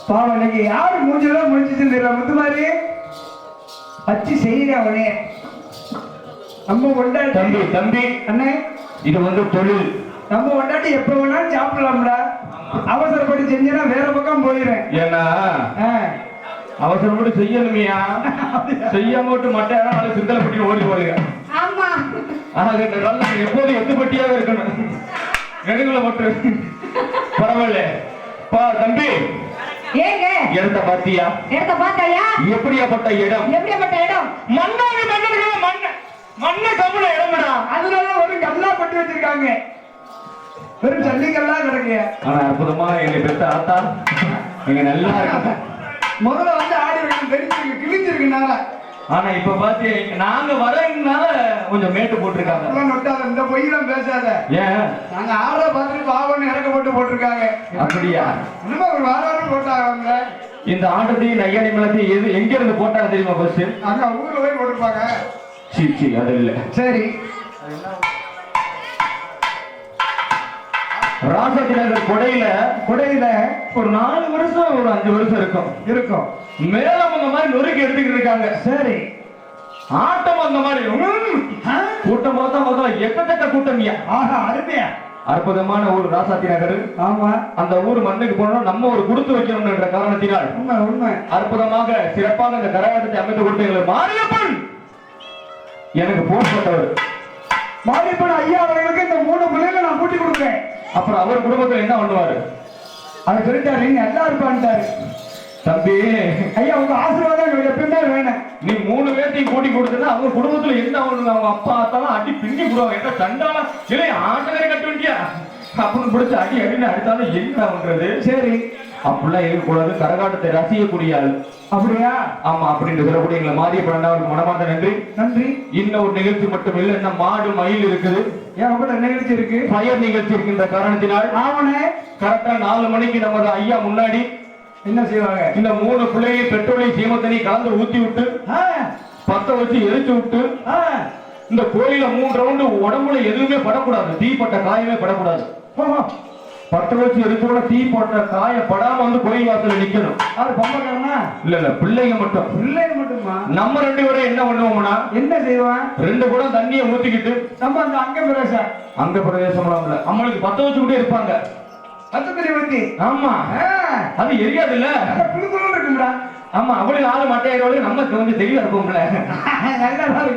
பாவம் இன்னைக்கு யாரு மூஞ்செல்லாம் முடிச்சுன்னு தெரியல முத்து மாதிரி வச்சு செய்யற அவனே நம்ம கொண்டாடி தம்பி தம்பி அண்ணே இது வந்து தொழில். நம்ம கொண்டாடி எப்ப வேணாலும் சாப்பிடலாம்ல. அவசரப்படி செஞ்சா வேற பக்கம் போயிடுறேன். ஏன்னா அவசரப்பட்டு செய்யணுமியா, செய்யாம விட்டு மட்ட யாரும் சிந்தனை பட்டி ஓடி போடுங்க. ஆமா எப்போதும் எட்டு பட்டியாக இருக்கணும். நெடுங்குல போட்டு பரவாயில்ல பா தம்பி. ஏங்க இடத்த பாத்தியா? இடத்த பார்த்தாயா? எப்படியாப்பட்ட இடம்? எப்படியாப்பட்ட இடம்? மண்ணாங்க மண்ண கம்முல இடம்டா. அதனால ஒரு கல்லா பட்டு வச்சிருக்காங்க. வெறும் ஜல்லிக்கல்லா கிடக்கு. ஆனா அற்புதமா எங்க பெத்த ஆத்தா நீங்க நல்லா இருக்கு. முதல்ல வந்து ஆடி வைக்கும் தெரிஞ்சிருக்கு கிழிஞ்சிருக்குனால. ஆனா இப்ப பாத்து நாங்க வரதுனால கொஞ்சம் மேட்டு போட்டிருக்காங்க. இந்த பொய்யெல்லாம் பேசாத. ஏன் நாங்க ஆடுற பார்த்துட்டு பாவன்னு இறக்க போட்டிருக்காங்க. அப்படியா? இன்னும் ஒரு வாரம் போட்டாங்க. இந்த ஆட்டத்தையும் நையாணி மேலத்தையும் எது எங்க இருந்து போட்டாங்க தெரியுமா? பஸ் அங்க ஊர்ல போய் போட்டிருப்பாங்க. சீ அது இல்ல. சரி ராசாத்தி நகர் கொடையில ஒரு 4 வருஷம் ஒரு 5 வருஷம் இருக்கும். மேலம் அந்த மாதிரி நொறுக்கி எடுத்துக்கிட்டு இருக்காங்க. சரி ஆட்டம் அந்த மாதிரி கூட்டம் பார்த்தா எக்கத்தக்க கூட்டம்யா. ஆஹா அருமையா அற்புதமான ஊர் ராசாத்தி நகர். ஆமா அந்த ஊர் மண்ணுக்கு போனோம் நம்ம ஒரு கொடுத்து வைக்கணும் என்ற காரணத்தினால் உண்மை அற்புதமாக சிறப்பாக இந்த கரகாட்டத்தை அமைத்து கொடுத்த எங்களுக்கு மாரியப்பன் எனக்கு போன் போட்டவர். மாரியப்பன் ஐயா அவர்களுக்கு இந்த 3 பிள்ளைகளை நான் கூட்டி கொடுக்குறேன். அப்புறம் அவர் குடும்பத்தில் என்ன பண்ணுவாரு? அதை சொல்லிட்டாரு நீங்க நல்லா இருப்பான்ட்டாரு. தம்பி ஐயா உங்க ஆசீர்வாதம் எப்பயுமே வேணும். நீ 3 பேர்த்தையும் கூட்டி கொடுத்தா அவங்க குடும்பத்துல என்ன பண்ணுங்க? அவங்க அப்பா ஆத்தாலாம் அடி பின்னி போடுவாங்க. என்ன சண்டாலாம் இல்லை ஆட்டகரை கட்டு வேண்டியா அப்படின்னு பிடிச்ச அடி அடின்னு அடித்தாலும் என்ன பண்றது? சரி அப்படிலாம் இருக்கக்கூடாது. கரகாட்டத்தை ரசிக்கக்கூடிய ஆள். அப்படியா? ஆமா அப்படின்னு சொல்லக்கூடிய எங்களை மாரியப்பன் அவருக்கு மனமார்ந்த நன்றி. இன்னும் ஒரு நிகழ்ச்சி மட்டும் இல்லை, என்ன மாடு மயில் இருக்குது. ஏன் நிகழ்ச்சி இருக்கு? ஃபயர் நிகழ்ச்சி இருக்கின்ற காரணத்தினால் ஆவனே கரெக்டா 4 மணிக்கு நமது ஐயா முன்னாடி என்ன செய்வாங்க? இந்த 3 பிள்ளையை பெட்ரோலையும் சீமத்தனி கலந்து ஊத்தி விட்டு பத்த வச்சு எரிச்சு விட்டு இந்த கோயில 3 ரவுண்டு உடம்புல எதுவுமே படக்கூடாது. தீப்பட்ட காயமே படக்கூடாது. பத்த வச்சு எரிச்சோட தீப்பட்ட காய படாம வந்து கோயில் வாசல நிக்கணும். அது பம்பக்காரனா? இல்ல பிள்ளைங்க மட்டுமா? நம்ம 2 பேரும் என்ன பண்ணுவோம்னா என்ன செய்வான்? 2 குடம் தண்ணியை ஊத்திக்கிட்டு நம்ம அந்த அங்க பிரதேசம் நம்மளுக்கு பத்த வச்சுக்கிட்டே இருப்பாங்க. பத்தத்தறி ஊத்தி. ஆமா அது எரியாது இல்ல, இருக்கும்டா. ஆமா அவளுக்கு 4 மட்டையாயிரம் நமக்கு வந்து தெளிவா இருப்போம்ல.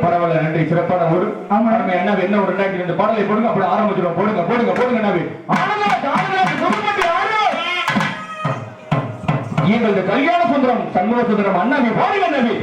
பரவாயில்ல நன்றி. சிறப்பான ஒரு என்ன என்ன ஒரு 2002 பாடலை போடுங்க. அப்படி ஆரம்பிச்சிடும். போடுங்க நபி. எங்களது கல்யாண சுந்தரம் சண்முக சுந்தரம் அண்ணாவி பாருங்க நபி.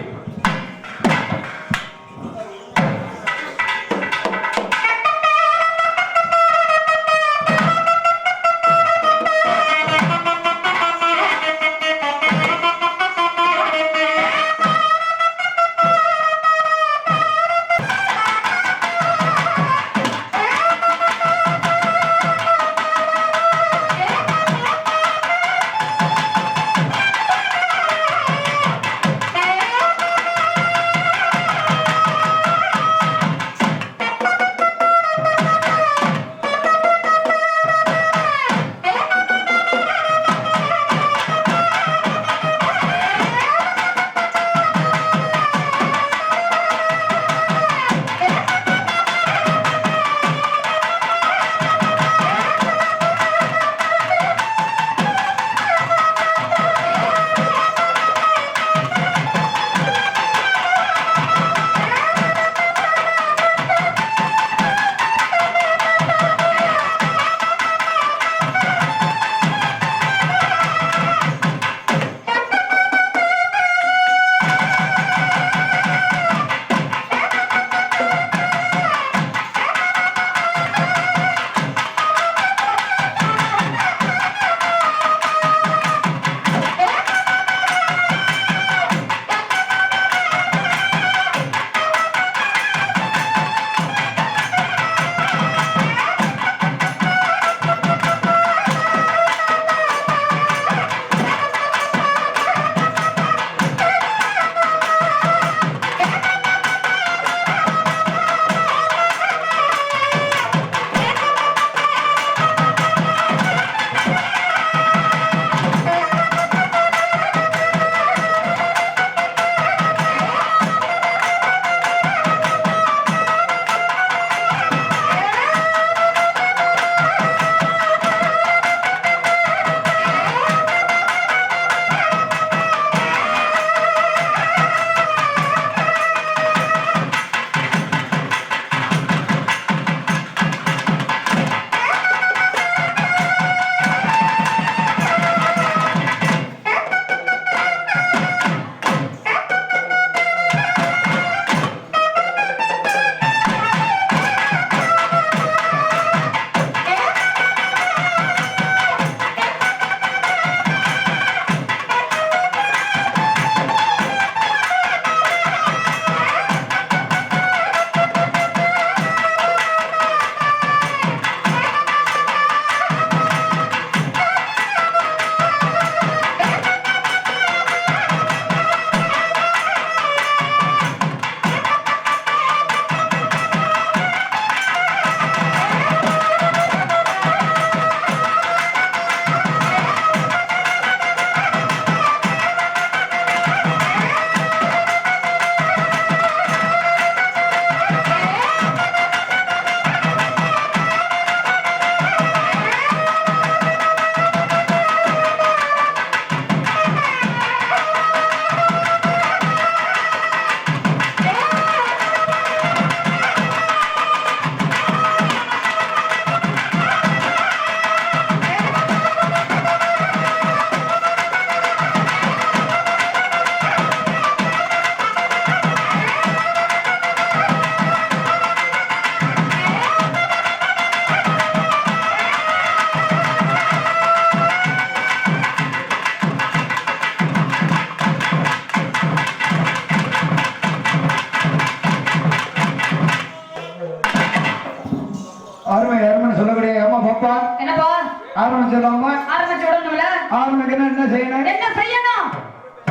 ஆரம்பிச்சிடலாமா? ஆரம்பிச்சு விடணும்ல. ஆரம்பிக்கணும். என்ன செய்யணும்? என்ன செய்யணும்?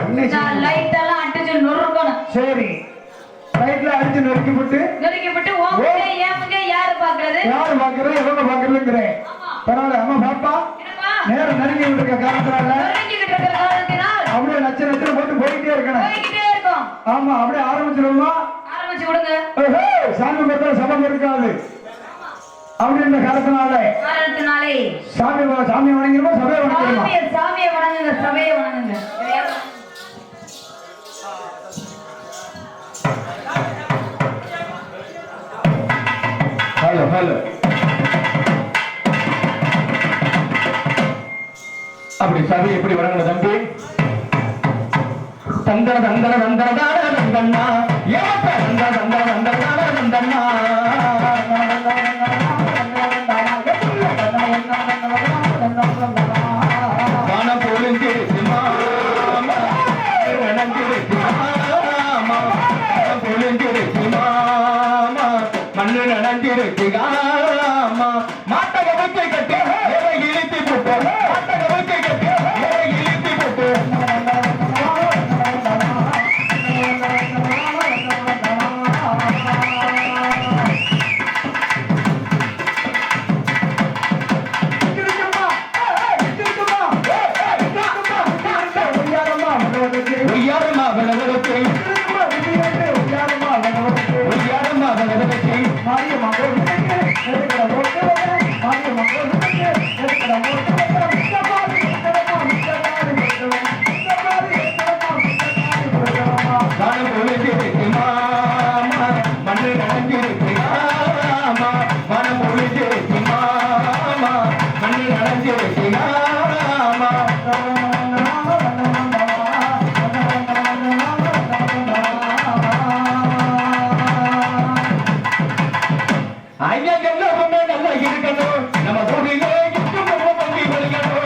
என்ன நான் செய்யணும்? லைட் எல்லாம் அடிச்சு நொறுக்கணும். சரி, லைட்ல அடிச்சு நொறுக்கி விட்டு ஏன் யாரு பாக்குறது? யாரு பாக்குறது, எவங்க பாக்குறதுங்கிறேன். பரவாயில்ல, அம்மா பாப்பா நேரம் நெருங்கி விட்டுருக்க காரணத்தினால அப்படியே நச்ச நச்ச போட்டு போயிட்டே இருக்கணும். ஆமா, அப்படியே ஆரம்பிச்சிருவோமா? ஆரம்பிச்சு விடுங்க. சாமி பார்த்தா சபம் இருக்காது அப்படின்ற காரணத்தினாலே சாமி வணங்கிருமா சபையை வணங்கிருமா? சாமியை வணங்குங்க, சபையை வணங்குங்க. Hello hello. அப்படி சபை எப்படி வணங்கணும் தம்பி? தந்தர தந்தர தந்தர தான தந்தண்ணா ஏப்ப தந்தர தந்தர தந்தர தான தந்தண்ணா வானம் பொழிஞ்சிருச்சு மாமா, நனைஞ்சிருச்சு மாமா, வானம் பொழிஞ்சிருச்சு மாமா, மண்ணு நனைஞ்சிருச்சு ஆமா, மாட்ட கவிக்கை கட்டி எதை இழுத்து போட்டு, மாட்ட கவிக்கை கட்டி எதை இழுத்து போட்டு உயரமா விளவரத்தை உயரமா விளவரத்தை வானம் பொழிஞ்சிருக்கு மாமா, மண்ணு நனைஞ்சிருக்கு ஆமா, வானம் பொழிஞ்சிருக்கு மாமா, மண்ணு நனைஞ்சிருக்கு ஆமா. ஐயா எல்லாருமே நல்லா இருக்கணும், நம்ம தொழிலே இன்னும் ரொம்ப பங்கி வலிக்கணும்.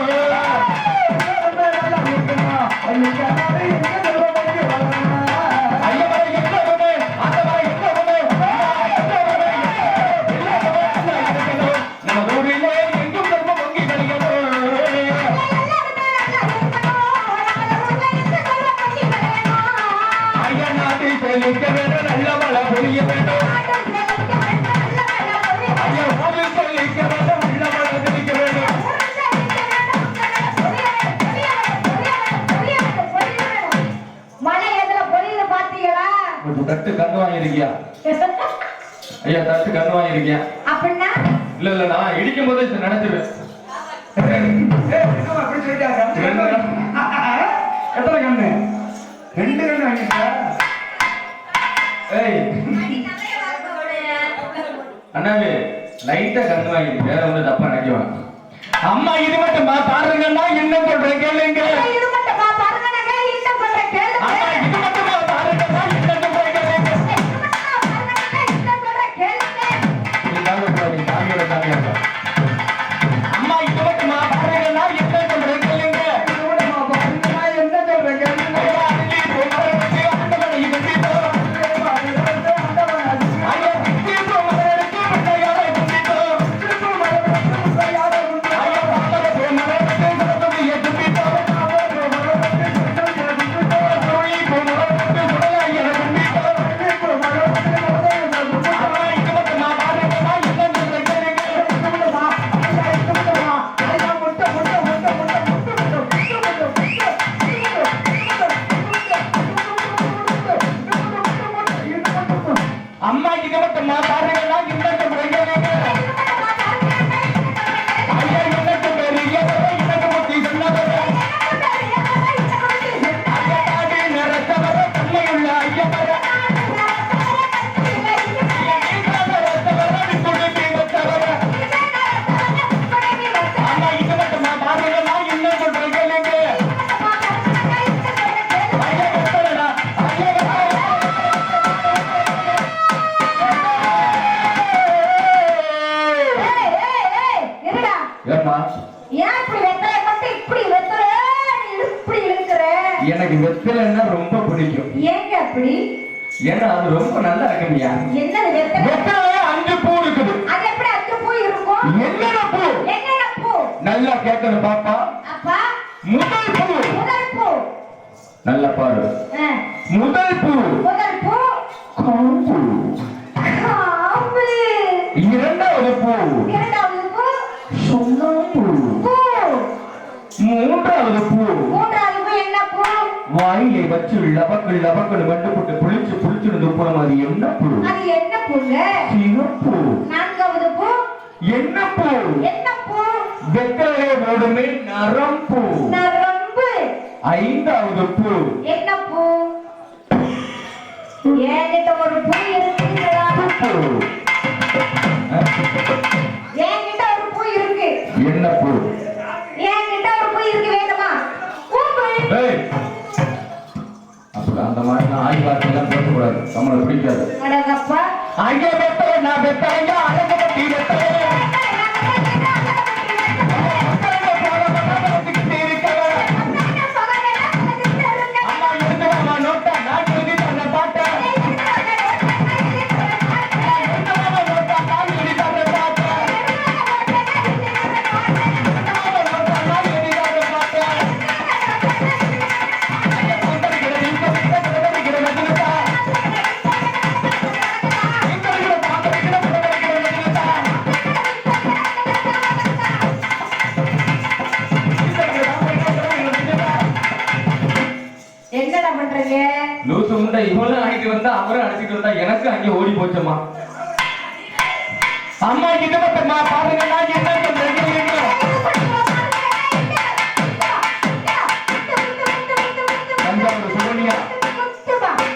ஐயா வரை எல்லாருமே, அந்த வரை எல்லாருமே, எல்லாருமே நல்லா இருக்கணும், நம்ம தொழிலே இன்னும் ரொம்ப பங்கி வலிக்கணும். ஐயா நாட்டு செழிக்க வேணும், நல்ல மழை பொழிய வேணும். ஐயா ஊரு செழிக்க வேணும், நல்ல மழை தெளிக்க வேணும். மழை எதுல பொழியுது பாத்தீங்களா? ஒரு தட்டு கண்ணு வாங்கிருக்கியா? ஐயா தட்டு கண்ணு வாங்கிருக்கியா? அப்படின்னா இல்ல இல்ல, நான் இடிக்கும் போதே நினைச்சிருவேன். அப்படி சொல்லிட்டாங்க. எத்தனை கண்ணு? 2 கண்ணு வாங்கிட்டா? ஏய் அண்ணாவே, லைட்டா கண்ணு வாங்கிட்டு வேற ஒண்ணு தப்பா நினைக்குவாங்க. அம்மா இது மட்டும் பாருங்கன்னா என்ன சொல்றேன் கேளுங்க. இது மட்டுமா பாருங்க, நான் என்ன சொல்றேன் கேளுங்க. அம்மா இது மட்டும் பாருங்கன்னா என்ன சொல்றேன் கேளுங்க. சாமியோட சாமியா அம்மா இது மட்டும் பாருங்கன்னா என்ன சொல்றேன் கேளுங்க. என்ன சொல்றேன் கேளுங்க. அம்மா இது மட்டும் பாருங்கன்னா என்ன சொல்றேன் கேளுங்க. ஐயா என்ன சொல்றேன் எனக்கு முத்தி சொன்னவர் ஐயா காடு நிறத்தவர தன்மையுள்ள ஐயவர அம்மா இது மட்டும் பாருங்கன்னா என்ன சொல்றேன் கேளுங்க. ஐயா கட்டடா ஐயா ஏம்மா ஏன் இப்படி வெத்தலை மட்டும் இப்படி வெத்தலை இப்படி இழுக்கிற? எனக்கு வெத்தலைன்னா ரொம்ப பிடிக்கும். ஏங்க அப்படி? ஏன்னா அது ரொம்ப நல்லா இருக்குங்கய்யா. என்னது வெத்தலை? வெத்தலையே 5 பூ இருக்குது. அது எப்படி 5 பூ இருக்கும்? என்னென்ன பூ? என்னென்ன பூ? நல்ல நல்லா கேட்கணும் பாப்பா. அப்பா முதல் பூ. முதல் பூ. நல்ல பாரு. முதல் பூ. முதல் பூ. காம்பு. காம்பு. இரண்டாவது பூ. இரண்டாவது பூ. சுண்ணாம்பு. பூ. மூன்றாவது பூ. மூன்றாவது பூ என்ன பூ? வாயிலை வச்சு லபக்கு லபக்குன்னு மண்டு போட்டு புளிச்சு புளிச்சு துப்புறம். அது என்ன பூ? அது என்ன பூங்க? சிவப்பு. நான்காவது பூ. என்ன பூ? என்ன பூ? வெத்தலை ஓடுமே நரம்பு. நரம்பு. ஐந்தாவது பூ. என்ன பூ? என்கிட்ட ஒரு பூ இருக்குங்களா? பூ. என்கிட்ட ஒரு பூ இருக்கு. என்ன பூ? என்கிட்ட ஒரு பூ இருக்கு, வேணுமா? பூவு. ஏய், அப்படி அந்த மாதிரி ஆய் வார்த்தையெல்லாம் பேசக்கூடாது, நம்மளை பிடிக்காது. அடங்கப்பா. ஐயா வெத்தலை, நான் வெத்தலையா, அழகு பத்தி வெத்தலை. என்னடா பண்றீங்க? லூசு முண்டை இவளும் அடிக்கிட்டு வந்தா அவரும் அடிச்சிட்டு வந்தா எனக்கு அங்கே ஓடி போச்சம்மா. அம்மா கிட்ட பத்தம்மா பாருங்க, நான் என்ன பண்றேன். தஞ்சாவூர் சுகன்யா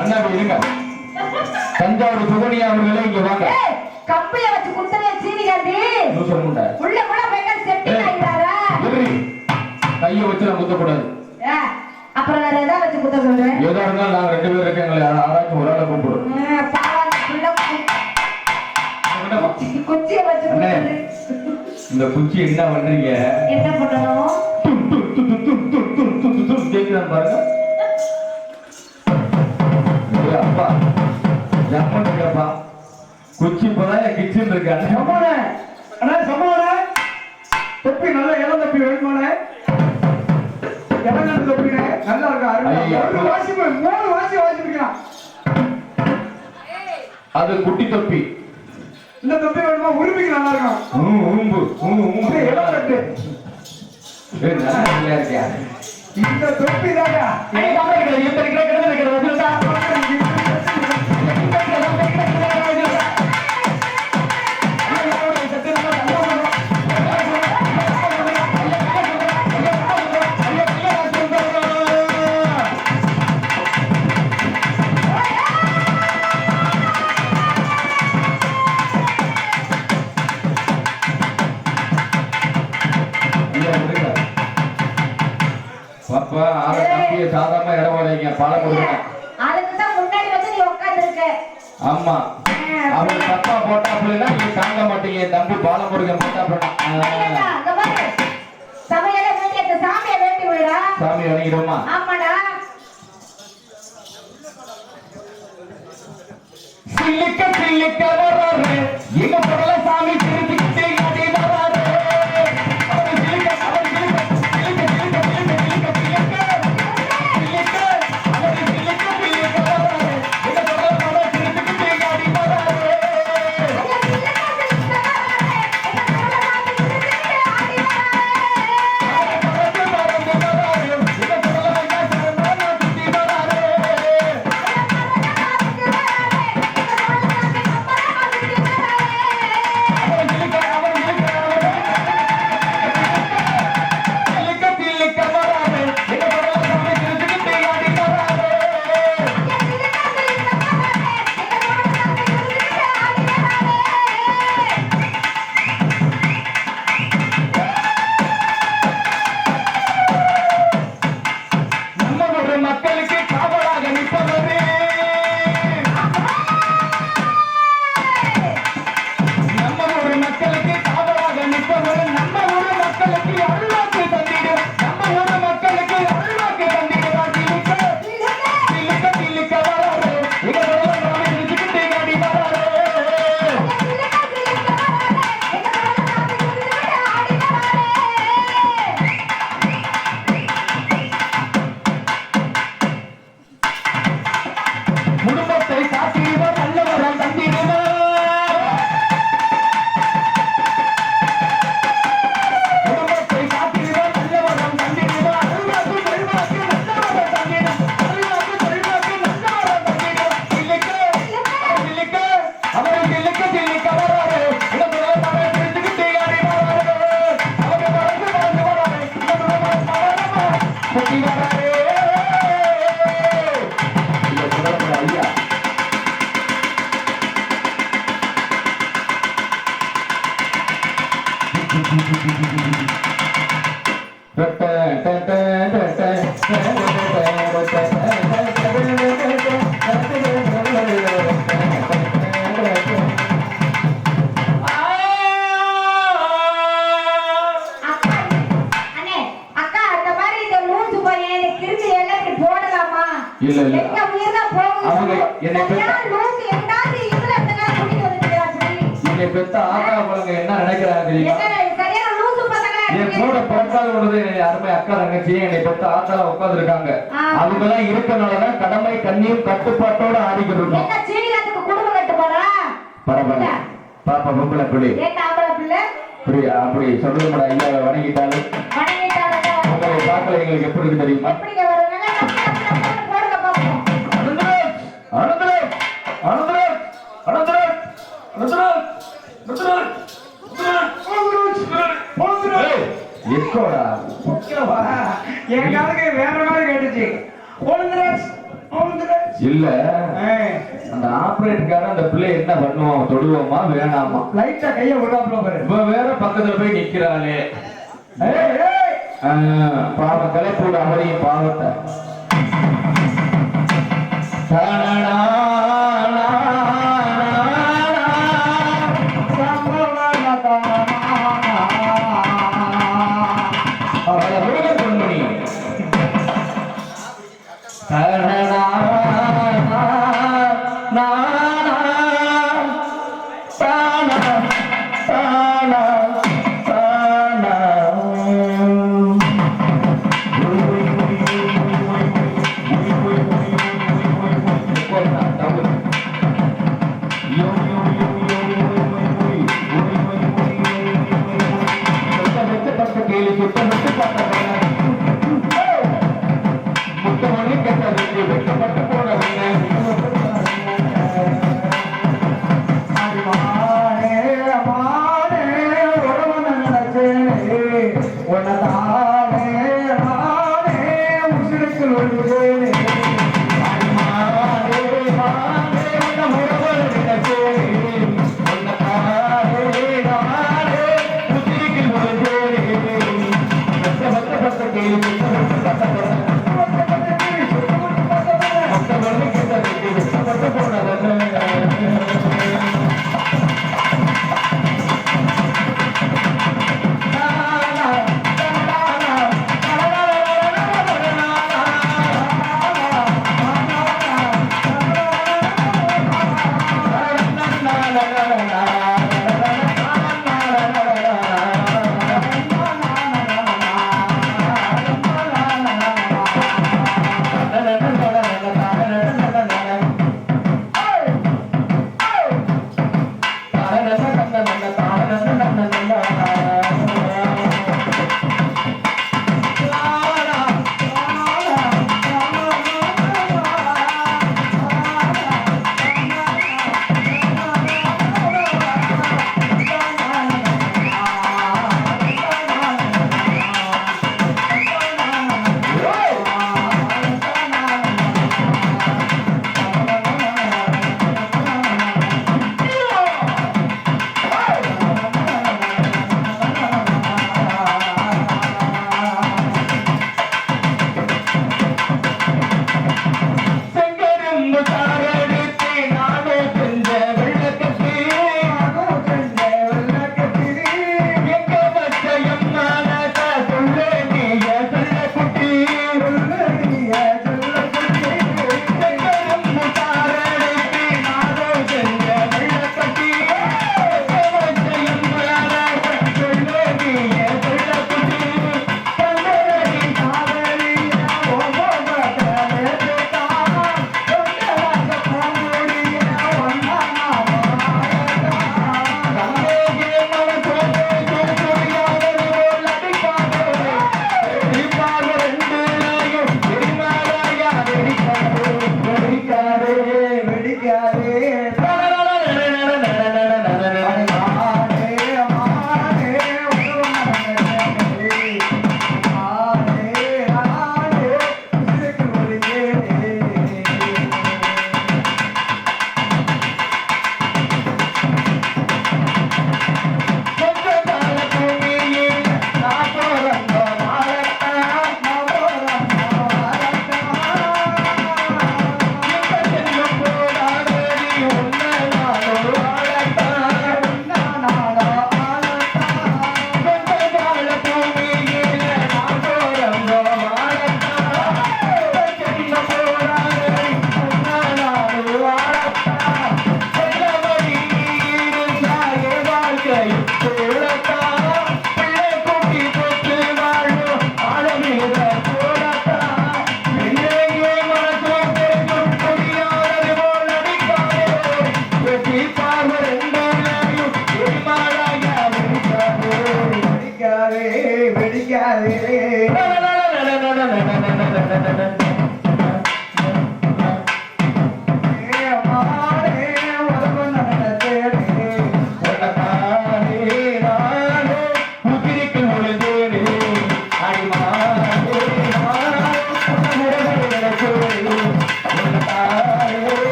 அண்ணா இருங்க. தஞ்சாவூர் சுகன்யா அவர்களே இங்க வாங்க. கம்பிய வச்சு குத்தவே சீனிகாண்டி. லூசு முண்டை உள்ள கூட பெண்கள் செட்டி ஆயிட்டாரா? கையை வச்சு நான் குத்தக்கூடாது. அப்புறம் வேற ஏதாவது வச்சு குத்த சொல்றேன். ஏதா இருந்தாலும் நாங்க ரெண்டு பேரும் இருக்கேன், எங்களை யாராச்சும் ஒரு ஆளை கூப்பிடுறோம். குச்சியை வச்சு குத்துறது. இந்த குச்சி என்ன பண்றீங்க? என்ன பண்ணணும்? கேக்குதான் பாருங்க. அப்பா ஜம்மப்பா குச்சி இப்பதான் கிச்சன் இருக்கு. சமோனே அண்ணா, சமோனே தொப்பி நல்ல இளம் தொப்பி வேணுமானே? இளம் தொப்பினே நல்லா இருக்கு, அருமையா. ஒரு வாசி போய் 3 வாசி வாசிருக்கான். அது குட்டி தொப்பி. இந்த தொப்பி வேணுமா? உருப்பிக்கு நல்லா இருக்கும். ஊம்பு ஊம்பு இளம் தொப்பி. நல்லா இருக்கியா? இந்த தொப்பி தாங்க. சாதாரண இடம் வரைங்க பாலம் கொடுங்க. அதுக்குதான் முன்னாடி வந்து நீ உட்கார்ந்திருக்க. ஆமா, அவங்க தப்பா போட்டா அப்படின்னா நீங்க தாங்க மாட்டீங்க. தம்பி பாலம் கொடுக்க மாட்டா. அங்க பாரு, சமையல வேண்டிய அந்த சாமியை வேண்டி விடுடா. சாமி வணங்கிடுமா? ஆமாடா. சில்லிக்க சில்லிக்க வர்றாரு எங்க பொருள சாமி திருப்பிக்கிட்டே காட்டி வர்றாரு. அவர் சில்லிக்க அவர் சில்லிக்க சில்லிக்க சில்லிக்க சில்லிக்க சில்லிக்க சில்லிக்க அவர் சில்லிக்க சில்லிக்க வர்றாரு எங்க பொருள சாமி திருப்பிக்கிட்டே காட்டி வர்றாரு. சுத்தி வராரே. இல்ல, சொல்லக்கூடாது ஐயா. அண்ணே, அக்கா, அந்த மாதிரி இந்த லூசு பையன் இந்த கிறுக்கு எல்லாம் இப்படி போடலாமா? இல்ல, இல்ல. எங்க உயிர் தான் போகுது. அவங்க என்னை சரியான லூசு, எங்கேயாவது இதுல எத்தனை கூட்டிட்டு வந்துருக்கா சொல்லி. என்னை பெத்த ஆத்தா பழங்க என்ன நினைக்கிறாங்க தெரியுமா? என்ன சரியான லூசு பசங்களா என் இருக்கீங்க. கூட பிறக்காத உள்ளது அருமை அக்கா தங்கச்சி என்னை பெத்த ஆத்தால உட்கார்ந்து இருக்காங்க. அவங்க எல்லாம் இருக்கனாலதான் கடமை கண்ணியும் கட்டுப்பாட்டோட ஆடிக்கிட்டு இருக்கோம். என்ன சீனிகாத்துக்கு குடும்பம் கட்டு போறா? பரவாயில்ல பாப்பா பொம்பளை பிள்ளை ஏன் ஆம்பளை பிள்ளை? அப்படி சொல்லுங்கடா ஐயா வணங்கிட்டாலும் வணங்கிட்டாங்க. உங்களை பார்க்கல எங்களுக்கு எப்படி இருக்கு தெரியுமா? எப்படிங்க வரும்? நல்லா டப்பு போடுங்க பாப்போம். அனந்தராஜ் அனந்தராஜ் அனந்தராஜ் அனந்தராஜ் அனந்தராஜ் அனந்தராஜ் எக்கோடா ஓகேவா? என் காதுக்கு வேற மாதிரி கேட்டுச்சு. ஓடுங்கராஜ், ஓடுங்கராஜ். இல்ல ஏய், அந்த ஆபரேட்டர்காரன் அந்த பிள்ளை என்ன பண்ணுவான்? தொடுவோமா வேணாமா? லைட்டா கைய விடாமல பாரு. இவ வேற பக்கத்துல போய் நிக்கிறாளே. ஏய், ஏய். பாவம் கலைப்போட அவரையும் பாவத்தை அவளை முருக பொன்மணி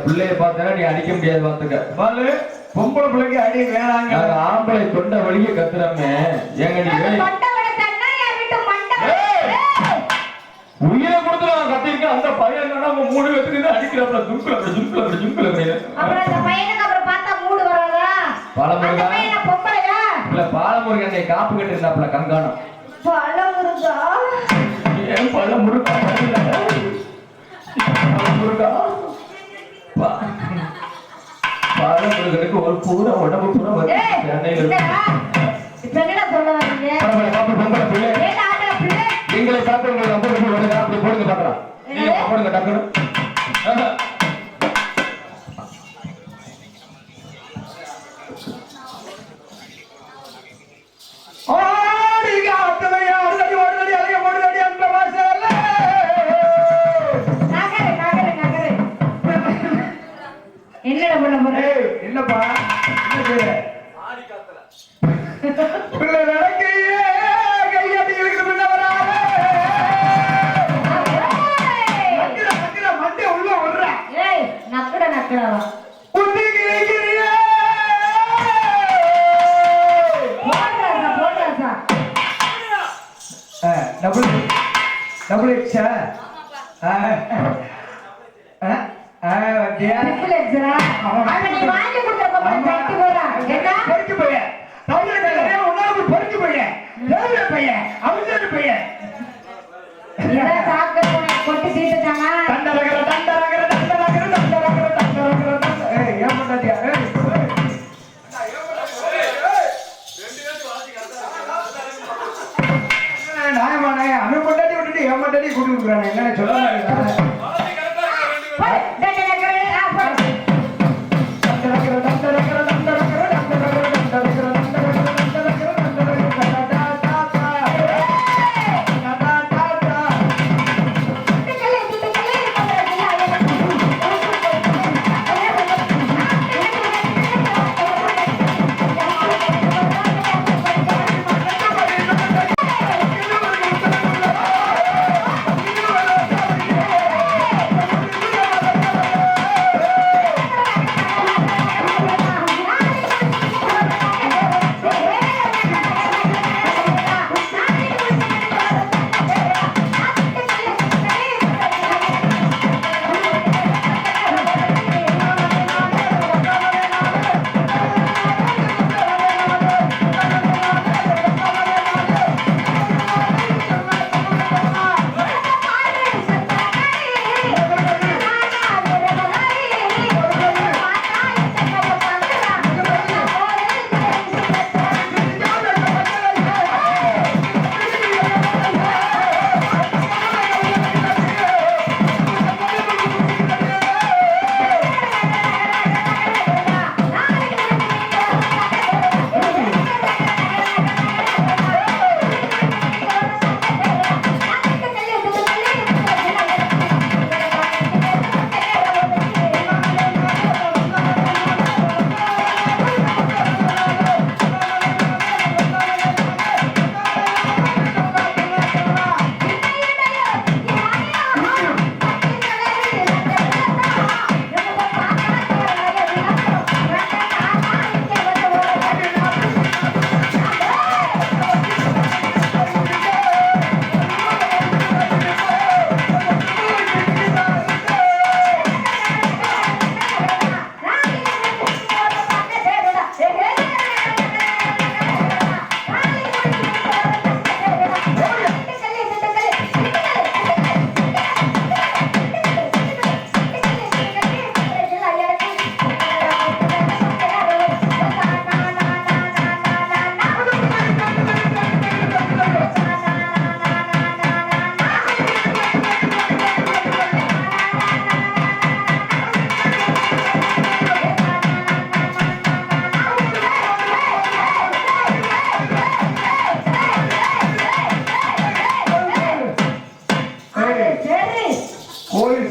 பிள்ளைய பார்த்தா நீ அடிக்க முடியாது பாத்துக்க. பாலு பொம்பளை பிள்ளைக்கு அடி வேணாங்க. நாங்க ஆம்பளை தொண்டை வலிய கத்துறோமே ஏங்க நீ உயிரை கொடுத்து நான் கத்திருக்கேன். அந்த பையன் என்னன்னா அவங்க 3 பேத்துக்கு அடிக்கிறப்ப ஜுங்குல அப்புறம் அந்த பையனுக்கு அப்புறம் பார்த்தா மூடு வராதா? பாலமுருகா பையனை பொம்பளையா? இல்ல பாலமுருகன் என்னை காப்பு கட்டி இருந்தாப்ல கண்காணம். பாலமுருகா ஏன் பாலமுருகா பாலமுருகா பாலமுருகனுக்கு ஒரு பூரா உடம்பு பூரா வந்து இப்ப என்ன சொல்ல வரீங்க? பொம்பளை பிள்ளை எங்களை பார்த்து உங்களுக்கு அப்படி போடுங்க பாக்கலாம். நீங்க போடுங்க டக்குனு. என்னடா பண்ண போற? என்னப்பா என்ன செய்யற? பிள்ளை நடக்கையே கையாட்டி இருக்கிற பிள்ளை வராத. நக்கற மண்டே உள்ள வர்ற. ஏய் நக்கடவா. புத்தி கிழிக்கிறியே. போடுறா. Double X triple extra. அவன் நீ வாங்கி கொடுத்த பொம்பளை கட்டி போறா. என்ன? பொறுக்கி பையன். தமிழ் பையன் உன்னால பொறுக்கி பையன். தேவ பையன். அவசர பையன். இத சாக்க கொட்டி தீட்டுட்டானா? தண்டரகர. ஏய் ஏன் பண்ணாதியா? ஏய். நாயமானே அவன் பொண்டாட்டி விட்டுட்டு என் பொண்டாட்டி கூட்டி விட்டுறானே என்ன சொல்ல மாட்டேங்கிறானே.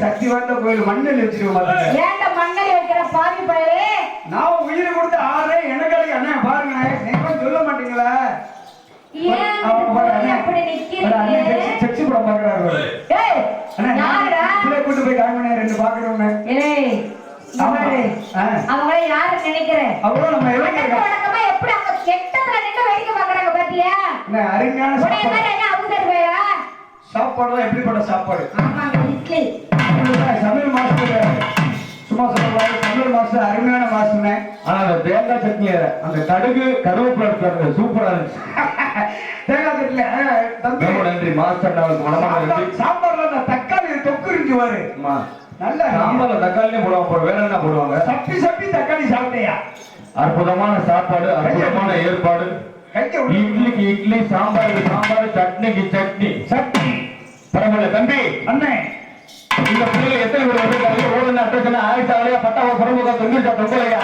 சக்தி வாய்ந்த கோயில் மண்ணல் வச்சிருக்கோம். ஏன்டா மண்ணல் வைக்கிற பாவி பயலே? நான் உயிரை கொடுத்து ஆறே எனக்கு அண்ணா பாருங்க நீங்க சொல்ல மாட்டீங்களா? ஏன் அப்படி நிக்கிறீங்க? செக்ஸ் படம் பாக்குறாரு. ஏய் யாரடா? இப்ளே கூட்டி போய் காமினே ரெண்டு பாக்குறவங்க. ஏய் அவங்கள யாரு நினைக்கிறேன் அவ்வளவு நம்ம இளைஞர்கள் வழக்கமா எப்படி அவங்க கெட்டதுல நின்று வேடிக்கை பாக்குறாங்க பாத்தியா என்ன அருமையான உடைய சாப்பாடு பேர் என்ன அவசர் பேரா சாப்பாடு எப்படிப்பட்ட சாப்பாடு ஆமாங்க இட்லி சமையல் மாஸ்டர் சும்மா சொல்லக்கூடாது சமையல் மாஸ்டர் அருமையான மாஸ்டர்னே ஆனா அந்த தேங்காய் சட்னி அந்த கடுகு கருவேப்பிலை இருக்கிறது சூப்பரா இருந்துச்சு தேங்காய் சட்னி தம்பி ரொம்ப நன்றி மாஸ்டர் அவருக்கு மனமான நன்றி சாம்பார்ல அந்த தக்காளி தொக்கு இருக்கு பாரு ஆமா. நல்ல சாம்பார்ல தக்காளியும் போடுவாங்க அப்புறம் வேற என்ன போடுவாங்க சப்பி சப்பி தக்காளி சாப்பிட்டியா அற்புதமான சாப்பாடு அற்புதமான ஏற்பாடு கைக்க இட்லிக்கு இட்லி சாம்பாருக்கு சாம்பார் சட்னிக்கு சட்னி சட்னி பரவாயில்ல தம்பி அண்ணே இந்த பிள்ளைங்க எத்தனை பேர் வந்து ஓடுன அட்டை ஆயிட்டாலே பட்டாவை பரமுக தொங்கிருச்சா தொங்கலையா